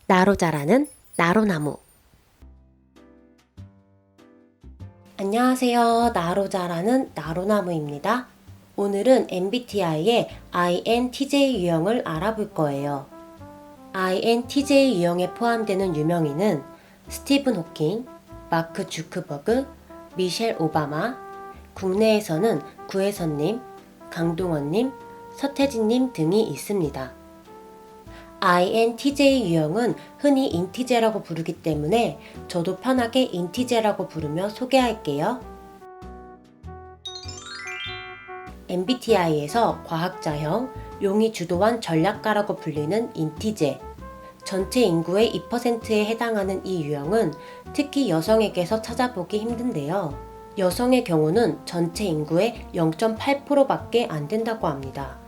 나로 자라는 나로나무. 안녕하세요. 나로 자라는 나로나무입니다. 오늘은 MBTI의 INTJ 유형을 알아볼 거예요. INTJ 유형에 포함되는 유명인은 스티븐 호킹, 마크 주크버그, 미셸 오바마, 국내에서는 구혜선님, 강동원님, 서태진님 등이 있습니다. INTJ 유형은 흔히 인티제라고 부르기 때문에 저도 편하게 인티제라고 부르며 소개할게요. MBTI에서 과학자형, 용이 주도한 전략가라고 불리는 인티제. 전체 인구의 2%에 해당하는 이 유형은 특히 여성에게서 찾아보기 힘든데요. 여성의 경우는 전체 인구의 0.8%밖에 안 된다고 합니다.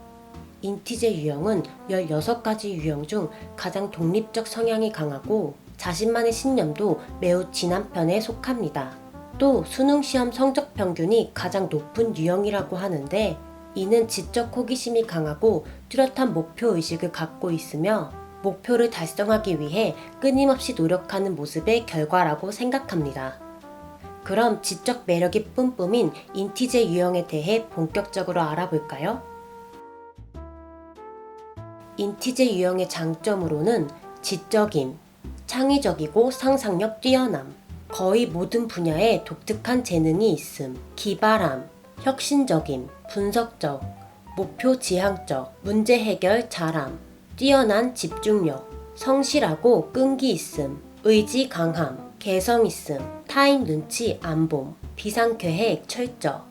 인티제 유형은 16가지 유형 중 가장 독립적 성향이 강하고 자신만의 신념도 매우 진한 편에 속합니다. 또 수능시험 성적 평균이 가장 높은 유형이라고 하는데 이는 지적 호기심이 강하고 뚜렷한 목표의식을 갖고 있으며 목표를 달성하기 위해 끊임없이 노력하는 모습의 결과라고 생각합니다. 그럼 지적 매력이 뿜뿜인 인티제 유형에 대해 본격적으로 알아볼까요? 인티제 유형의 장점으로는 지적임, 창의적이고 상상력 뛰어남, 거의 모든 분야에 독특한 재능이 있음, 기발함, 혁신적임, 분석적, 목표 지향적, 문제 해결 잘함, 뛰어난 집중력, 성실하고 끈기 있음, 의지 강함, 개성 있음, 타인 눈치 안 봄, 비상계획 철저.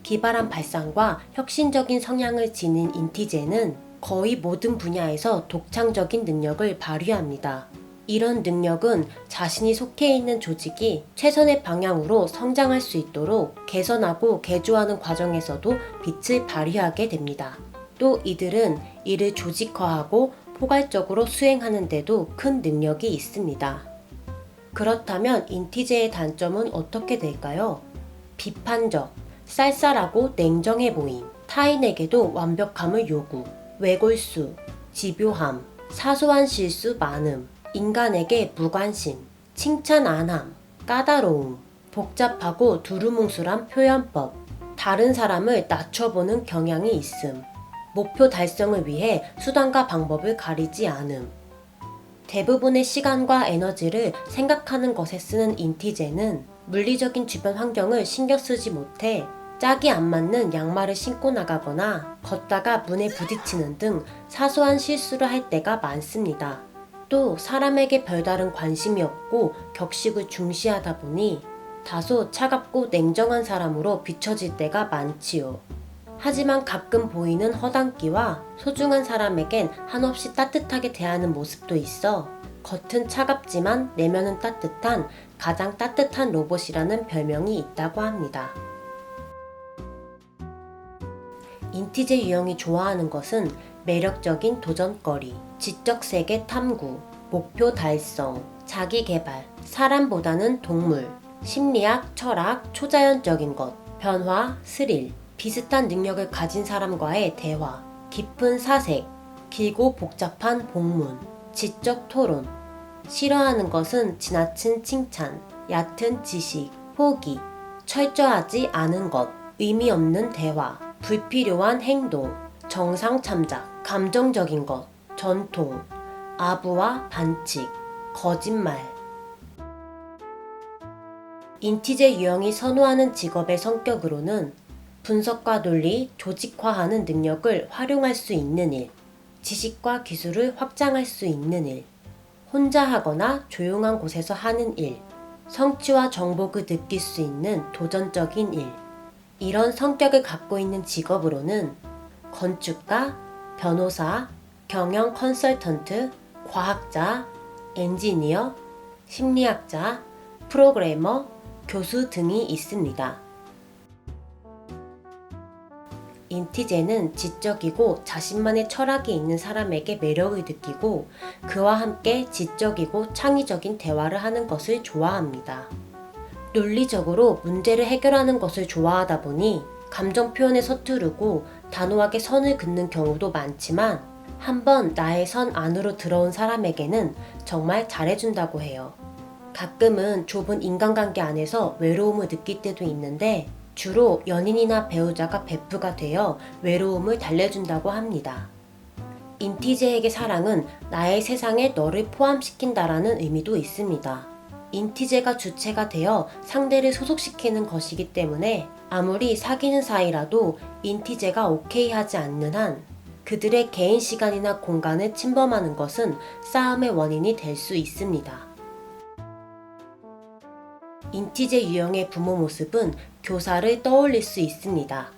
기발한 발상과 혁신적인 성향을 지닌 인티제는 거의 모든 분야에서 독창적인 능력을 발휘합니다. 이런 능력은 자신이 속해 있는 조직이 최선의 방향으로 성장할 수 있도록 개선하고 개조하는 과정에서도 빛을 발휘하게 됩니다. 또 이들은 이를 조직화하고 포괄적으로 수행하는 데도 큰 능력이 있습니다. 그렇다면 인티제의 단점은 어떻게 될까요? 비판적, 쌀쌀하고 냉정해 보임, 타인에게도 완벽함을 요구, 외골수, 집요함, 사소한 실수 많음, 인간에게 무관심, 칭찬 안함, 까다로움, 복잡하고 두루뭉술한 표현법, 다른 사람을 낮춰보는 경향이 있음, 목표 달성을 위해 수단과 방법을 가리지 않음. 대부분의 시간과 에너지를 생각하는 것에 쓰는 인티제는 물리적인 주변 환경을 신경 쓰지 못해 짝이 안 맞는 양말을 신고 나가거나 걷다가 문에 부딪히는 등 사소한 실수를 할 때가 많습니다. 또 사람에게 별다른 관심이 없고 격식을 중시하다 보니 다소 차갑고 냉정한 사람으로 비춰질 때가 많지요. 하지만 가끔 보이는 허당끼와 소중한 사람에겐 한없이 따뜻하게 대하는 모습도 있어 겉은 차갑지만 내면은 따뜻한 가장 따뜻한 로봇이라는 별명이 있다고 합니다. 인티제 유형이 좋아하는 것은 매력적인 도전거리, 지적 세계 탐구, 목표 달성, 자기 개발, 사람보다는 동물, 심리학, 철학, 초자연적인 것, 변화, 스릴, 비슷한 능력을 가진 사람과의 대화, 깊은 사색, 길고 복잡한 복문, 지적 토론. 싫어하는 것은 지나친 칭찬, 얕은 지식, 포기, 철저하지 않은 것, 의미 없는 대화, 불필요한 행동, 정상 참작, 감정적인 것, 전통, 아부와 반칙, 거짓말. 인티제 유형이 선호하는 직업의 성격으로는 분석과 논리, 조직화하는 능력을 활용할 수 있는 일, 지식과 기술을 확장할 수 있는 일, 혼자 하거나 조용한 곳에서 하는 일, 성취와 정복을 느낄 수 있는 도전적인 일. 이런 성격을 갖고 있는 직업으로는 건축가, 변호사, 경영 컨설턴트, 과학자, 엔지니어, 심리학자, 프로그래머, 교수 등이 있습니다. 인티제는 지적이고 자신만의 철학이 있는 사람에게 매력을 느끼고 그와 함께 지적이고 창의적인 대화를 하는 것을 좋아합니다. 논리적으로 문제를 해결하는 것을 좋아하다 보니 감정 표현에 서투르고 단호하게 선을 긋는 경우도 많지만 한번 나의 선 안으로 들어온 사람에게는 정말 잘해준다고 해요. 가끔은 좁은 인간관계 안에서 외로움을 느낄 때도 있는데 주로 연인이나 배우자가 베프가 되어 외로움을 달래준다고 합니다. 인티제에게 사랑은 나의 세상에 너를 포함시킨다라는 의미도 있습니다. 인티제가 주체가 되어 상대를 소속시키는 것이기 때문에 아무리 사귀는 사이라도 인티제가 오케이 하지 않는 한 그들의 개인 시간이나 공간을 침범하는 것은 싸움의 원인이 될 수 있습니다. 인티제 유형의 부모 모습은 교사를 떠올릴 수 있습니다.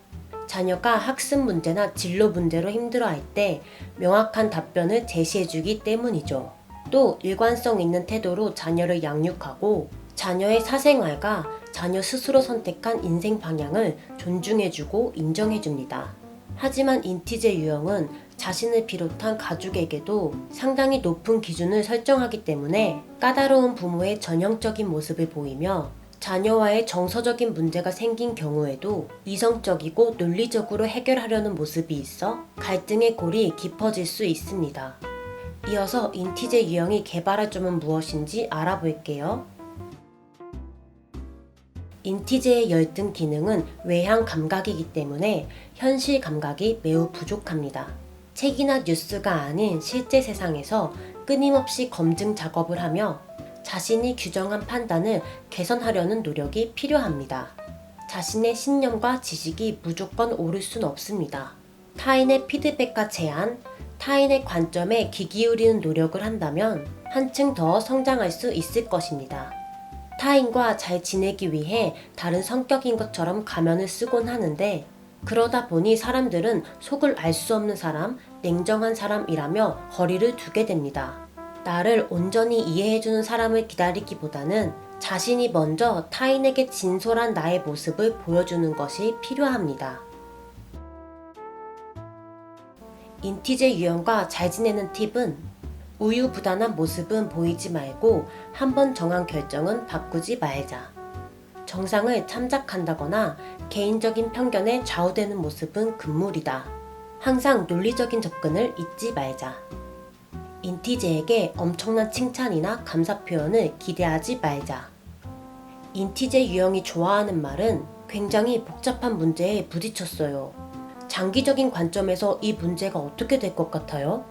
자녀가 학습 문제나 진로 문제로 힘들어할 때 명확한 답변을 제시해주기 때문이죠. 또 일관성 있는 태도로 자녀를 양육하고 자녀의 사생활과 자녀 스스로 선택한 인생 방향을 존중해주고 인정해줍니다. 하지만 인티제 유형은 자신을 비롯한 가족에게도 상당히 높은 기준을 설정하기 때문에 까다로운 부모의 전형적인 모습을 보이며 자녀와의 정서적인 문제가 생긴 경우에도 이성적이고 논리적으로 해결하려는 모습이 있어 갈등의 골이 깊어질 수 있습니다. 이어서 인티제 유형이 개발할 점은 무엇인지 알아볼게요. 인티제의 열등 기능은 외향 감각이기 때문에 현실 감각이 매우 부족합니다. 책이나 뉴스가 아닌 실제 세상에서 끊임없이 검증 작업을 하며 자신이 규정한 판단을 개선하려는 노력이 필요합니다. 자신의 신념과 지식이 무조건 옳을 순 없습니다. 타인의 피드백과 제안, 타인의 관점에 귀 기울이는 노력을 한다면 한층 더 성장할 수 있을 것입니다. 타인과 잘 지내기 위해 다른 성격인 것처럼 가면을 쓰곤 하는데 그러다 보니 사람들은 속을 알 수 없는 사람, 냉정한 사람이라며 거리를 두게 됩니다. 나를 온전히 이해해주는 사람을 기다리기보다는 자신이 먼저 타인에게 진솔한 나의 모습을 보여주는 것이 필요합니다. 인티제 유형과 잘 지내는 팁은 우유부단한 모습은 보이지 말고 한번 정한 결정은 바꾸지 말자. 정상을 참작한다거나 개인적인 편견에 좌우되는 모습은 금물이다. 항상 논리적인 접근을 잊지 말자. 인티제에게 엄청난 칭찬이나 감사 표현을 기대하지 말자. 인티제 유형이 좋아하는 말은 굉장히 복잡한 문제에 부딪혔어요. 장기적인 관점에서 이 문제가 어떻게 될 것 같아요?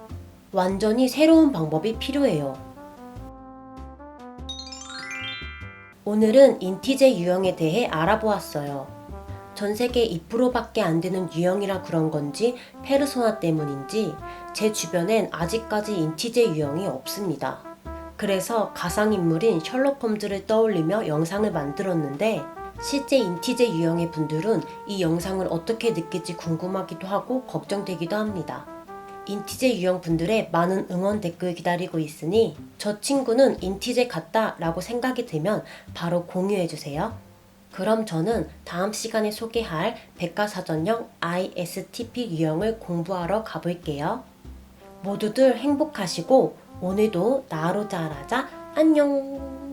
완전히 새로운 방법이 필요해요. 오늘은 인티제 유형에 대해 알아보았어요. 전 세계 2%밖에 안 되는 유형이라 그런 건지 페르소나 때문인지 제 주변엔 아직까지 인티제 유형이 없습니다. 그래서 가상인물인 셜록 홈즈를 떠올리며 영상을 만들었는데 실제 인티제 유형의 분들은 이 영상을 어떻게 느낄지 궁금하기도 하고 걱정되기도 합니다. 인티제 유형 분들의 많은 응원 댓글 기다리고 있으니 저 친구는 인티제 같다 라고 생각이 들면 바로 공유해주세요. 그럼 저는 다음 시간에 소개할 백과사전형 ISTP 유형을 공부하러 가볼게요. 모두들 행복하시고 오늘도 나로 잘하자. 안녕.